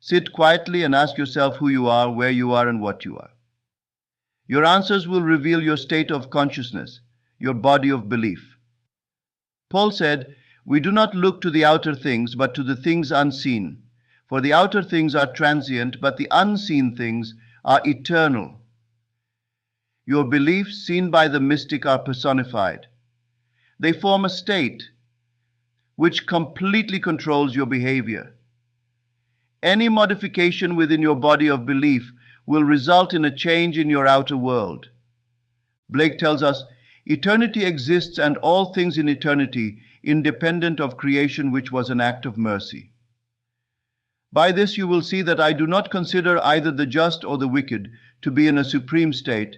Sit quietly and ask yourself who you are, where you are, and what you are. Your answers will reveal your state of consciousness, your body of belief. Paul said, "We do not look to the outer things, but to the things unseen. For the outer things are transient, but the unseen things are eternal." Your beliefs, seen by the mystic, are personified. They form a state which completely controls your behavior. Any modification within your body of belief will result in a change in your outer world. Blake tells us, "Eternity exists and all things in eternity, independent of creation, which was an act of mercy." By this you will see that I do not consider either the just or the wicked to be in a supreme state,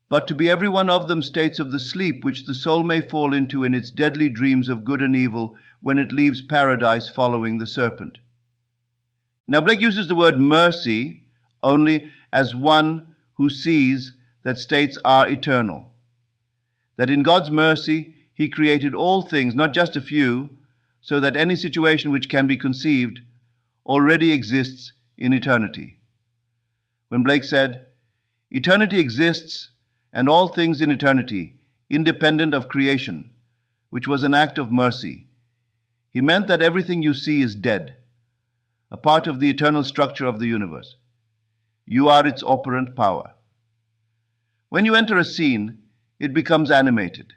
but to be every one of them states of the sleep which the soul may fall into in its deadly dreams of good and evil when it leaves paradise following the serpent. Now, Blake uses the word mercy only as one who sees that states are eternal. That in God's mercy, He created all things, not just a few, so that any situation which can be conceived already exists in eternity. When Blake said, "Eternity exists and all things in eternity, independent of creation, which was an act of mercy," he meant that everything you see is dead, a part of the eternal structure of the universe. You are its operant power. When you enter a scene, it becomes animated.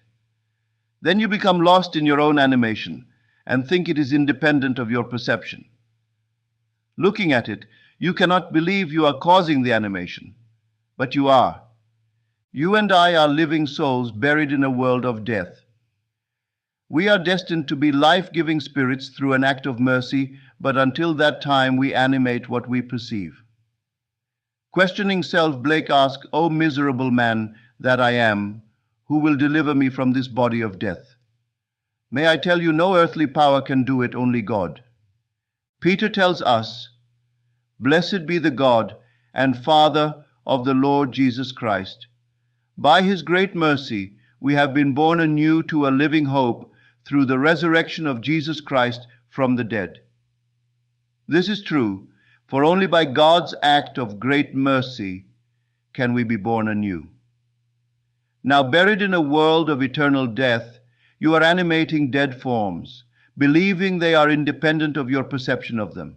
Then you become lost in your own animation and think it is independent of your perception. Looking at it, you cannot believe you are causing the animation, but you are. You and I are living souls buried in a world of death. We are destined to be life-giving spirits through an act of mercy, but until that time we animate what we perceive. Questioning self, Blake asks, "O miserable man that I am, who will deliver me from this body of death?" May I tell you, no earthly power can do it, only God. Peter tells us, "Blessed be the God and Father of the Lord Jesus Christ. By His great mercy we have been born anew to a living hope through the resurrection of Jesus Christ from the dead." This is true, for only by God's act of great mercy can we be born anew. Now, buried in a world of eternal death, you are animating dead forms, believing they are independent of your perception of them.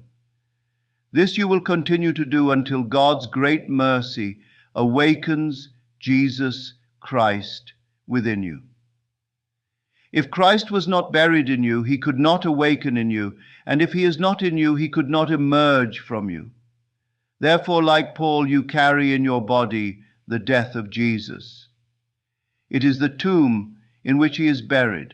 This you will continue to do until God's great mercy awakens Jesus Christ within you. If Christ was not buried in you, He could not awaken in you, and if He is not in you, He could not emerge from you. Therefore, like Paul, you carry in your body the death of Jesus. It is the tomb in which He is buried.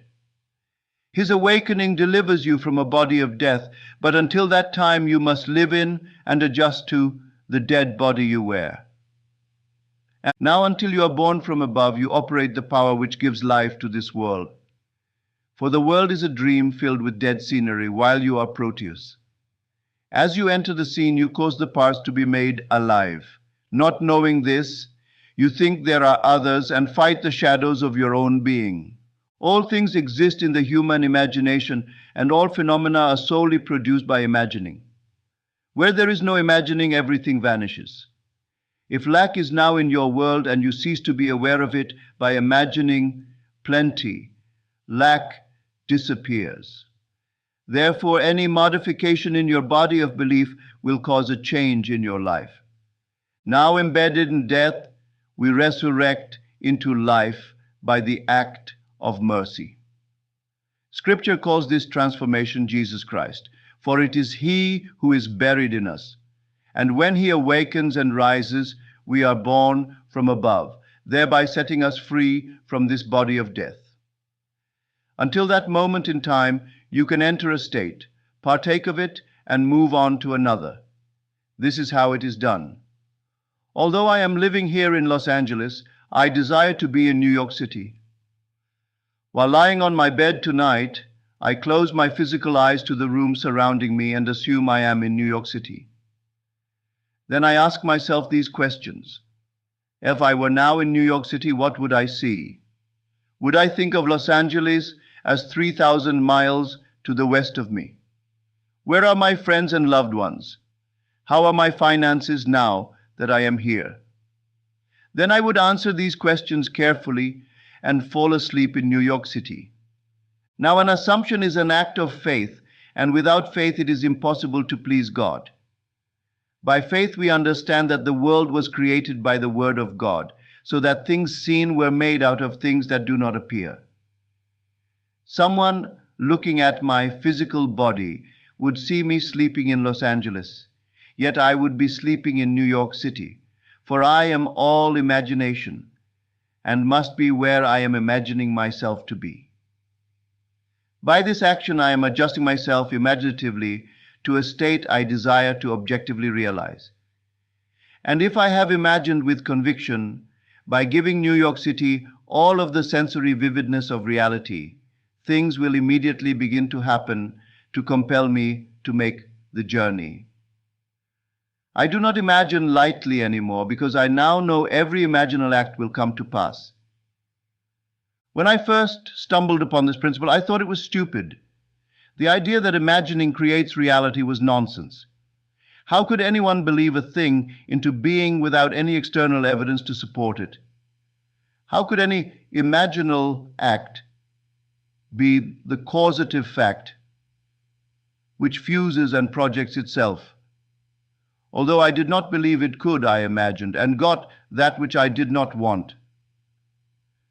His awakening delivers you from a body of death, but until that time you must live in and adjust to the dead body you wear. And now, until you are born from above, you operate the power which gives life to this world. For the world is a dream filled with dead scenery, while you are Proteus. As you enter the scene, you cause the parts to be made alive. Not knowing this, you think there are others and fight the shadows of your own being. All things exist in the human imagination, and all phenomena are solely produced by imagining. Where there is no imagining, everything vanishes. If lack is now in your world and you cease to be aware of it by imagining plenty, lack disappears. Therefore, any modification in your body of belief will cause a change in your life. Now embedded in death, we resurrect into life by the act of mercy. Scripture calls this transformation Jesus Christ, for it is He who is buried in us. And when He awakens and rises, we are born from above, thereby setting us free from this body of death. Until that moment in time, you can enter a state, partake of it, and move on to another. This is how it is done. Although I am living here in Los Angeles, I desire to be in New York City. While lying on my bed tonight, I close my physical eyes to the room surrounding me and assume I am in New York City. Then I ask myself these questions. If I were now in New York City, what would I see? Would I think of Los Angeles as 3,000 miles to the west of me? Where are my friends and loved ones? How are my finances now that I am here? Then I would answer these questions carefully and fall asleep in New York City. Now, an assumption is an act of faith, and without faith it is impossible to please God. By faith we understand that the world was created by the word of God, so that things seen were made out of things that do not appear. Someone looking at my physical body would see me sleeping in Los Angeles, yet I would be sleeping in New York City, for I am all imagination, and must be where I am imagining myself to be. By this action I am adjusting myself imaginatively to a state I desire to objectively realize. And if I have imagined with conviction, by giving New York City all of the sensory vividness of reality, things will immediately begin to happen to compel me to make the journey. I do not imagine lightly anymore, because I now know every imaginal act will come to pass. When I first stumbled upon this principle, I thought it was stupid. The idea that imagining creates reality was nonsense. How could anyone believe a thing into being without any external evidence to support it? How could any imaginal act be the causative fact which fuses and projects itself? Although I did not believe it could, I imagined, and got that which I did not want.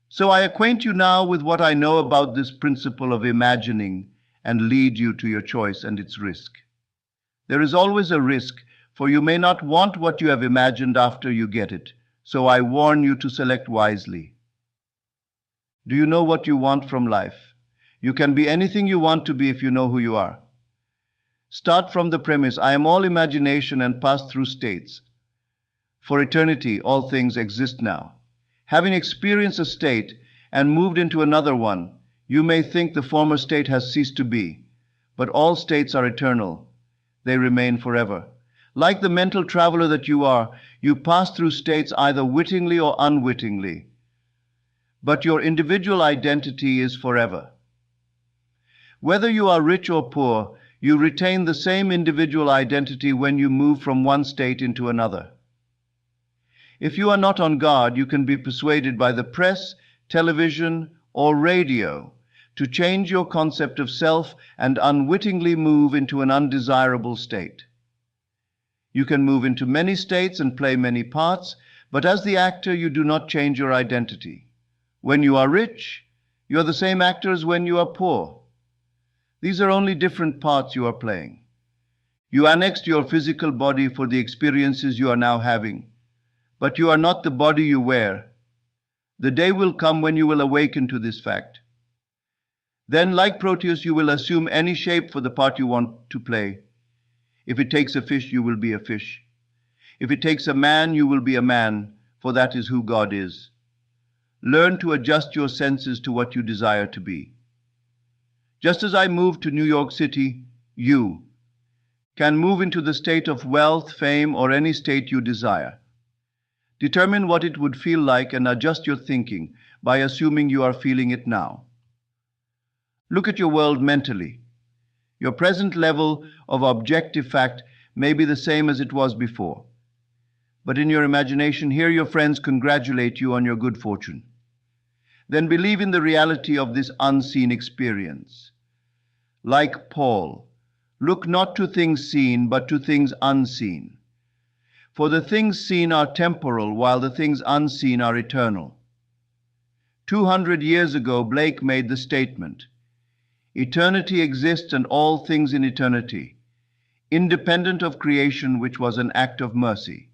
So I acquaint you now with what I know about this principle of imagining and lead you to your choice and its risk. There is always a risk, for you may not want what you have imagined after you get it, so I warn you to select wisely. Do you know what you want from life? You can be anything you want to be if you know who you are. Start from the premise, I am all imagination and pass through states. For eternity, all things exist now. Having experienced a state and moved into another one, you may think the former state has ceased to be, but all states are eternal. They remain forever. Like the mental traveler that you are, you pass through states either wittingly or unwittingly, but your individual identity is forever. Whether you are rich or poor, you retain the same individual identity when you move from one state into another. If you are not on guard, you can be persuaded by the press, television, or radio to change your concept of self and unwittingly move into an undesirable state. You can move into many states and play many parts, but as the actor you do not change your identity. When you are rich, you are the same actor as when you are poor. These are only different parts you are playing. You annexed your physical body for the experiences you are now having, but you are not the body you wear. The day will come when you will awaken to this fact. Then, like Proteus, you will assume any shape for the part you want to play. If it takes a fish, you will be a fish. If it takes a man, you will be a man, for that is who God is. Learn to adjust your senses to what you desire to be. Just as I moved to New York City, you can move into the state of wealth, fame, or any state you desire. Determine what it would feel like and adjust your thinking by assuming you are feeling it now. Look at your world mentally. Your present level of objective fact may be the same as it was before. But in your imagination, hear your friends congratulate you on your good fortune. Then believe in the reality of this unseen experience. Like Paul, look not to things seen, but to things unseen. For the things seen are temporal, while the things unseen are eternal. 200 years ago, Blake made the statement, eternity exists and all things in eternity, independent of creation, which was an act of mercy.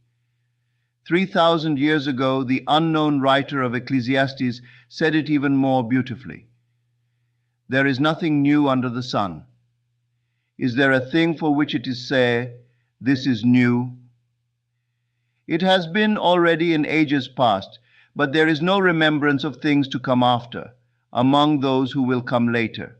3,000 years ago, the unknown writer of Ecclesiastes said it even more beautifully. There is nothing new under the sun. Is there a thing for which it is said, this is new? It has been already in ages past, but there is no remembrance of things to come after, among those who will come later.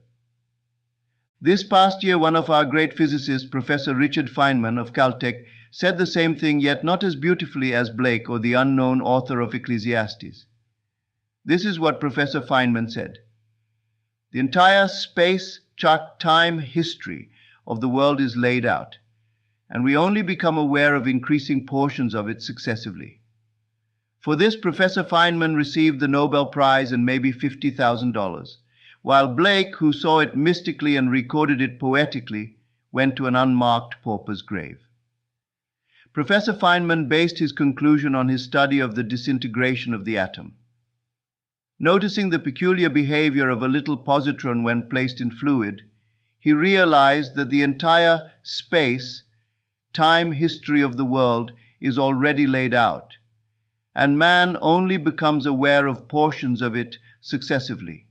This past year, one of our great physicists, Professor Richard Feynman of Caltech, said the same thing, yet not as beautifully as Blake or the unknown author of Ecclesiastes. This is what Professor Feynman said. The entire space, time history of the world is laid out, and we only become aware of increasing portions of it successively. For this, Professor Feynman received the Nobel Prize and maybe $50,000, while Blake, who saw it mystically and recorded it poetically, went to an unmarked pauper's grave. Professor Feynman based his conclusion on his study of the disintegration of the atom. Noticing the peculiar behavior of a little positron when placed in fluid, he realized that the entire time history of the world is already laid out, and man only becomes aware of portions of it successively.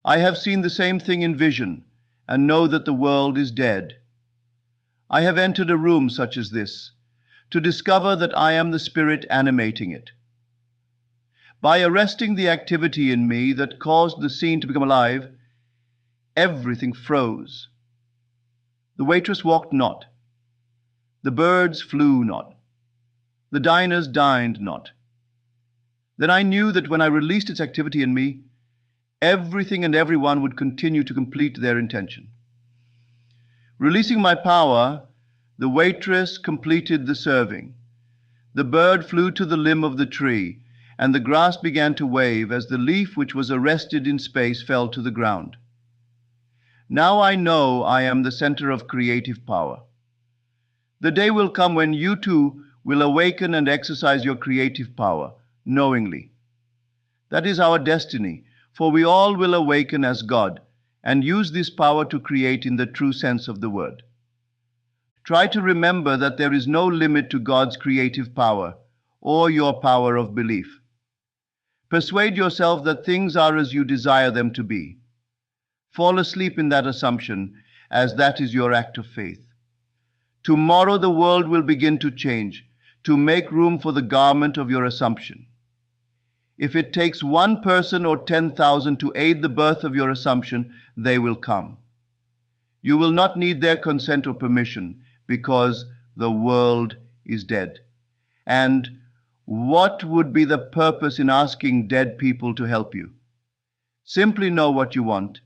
I have seen the same thing in vision, and know that the world is dead. I have entered a room such as this, to discover that I am the spirit animating it. By arresting the activity in me that caused the scene to become alive, everything froze. The waitress walked not. The birds flew not. The diners dined not. Then I knew that when I released its activity in me, everything and everyone would continue to complete their intention. Releasing my power, the waitress completed the serving. The bird flew to the limb of the tree, and the grass began to wave as the leaf which was arrested in space fell to the ground. Now I know I am the center of creative power. The day will come when you too will awaken and exercise your creative power, knowingly. That is our destiny, for we all will awaken as God and use this power to create in the true sense of the word. Try to remember that there is no limit to God's creative power or your power of belief. Persuade yourself that things are as you desire them to be. Fall asleep in that assumption, as that is your act of faith. Tomorrow the world will begin to change, to make room for the garment of your assumption. If it takes one person or 10,000 to aid the birth of your assumption, they will come. You will not need their consent or permission, because the world is dead. And what would be the purpose in asking dead people to help you? Simply know what you want,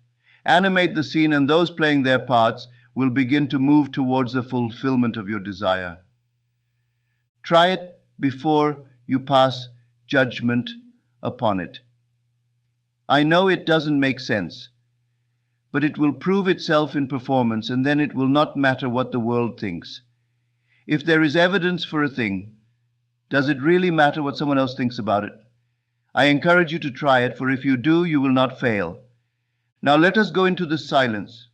animate the scene, and those playing their parts will begin to move towards the fulfillment of your desire. Try it before you pass judgment upon it. I know it doesn't make sense, but it will prove itself in performance, and then it will not matter what the world thinks. If there is evidence for a thing, does it really matter what someone else thinks about it? I encourage you to try it, for if you do, you will not fail. Now let us go into the silence.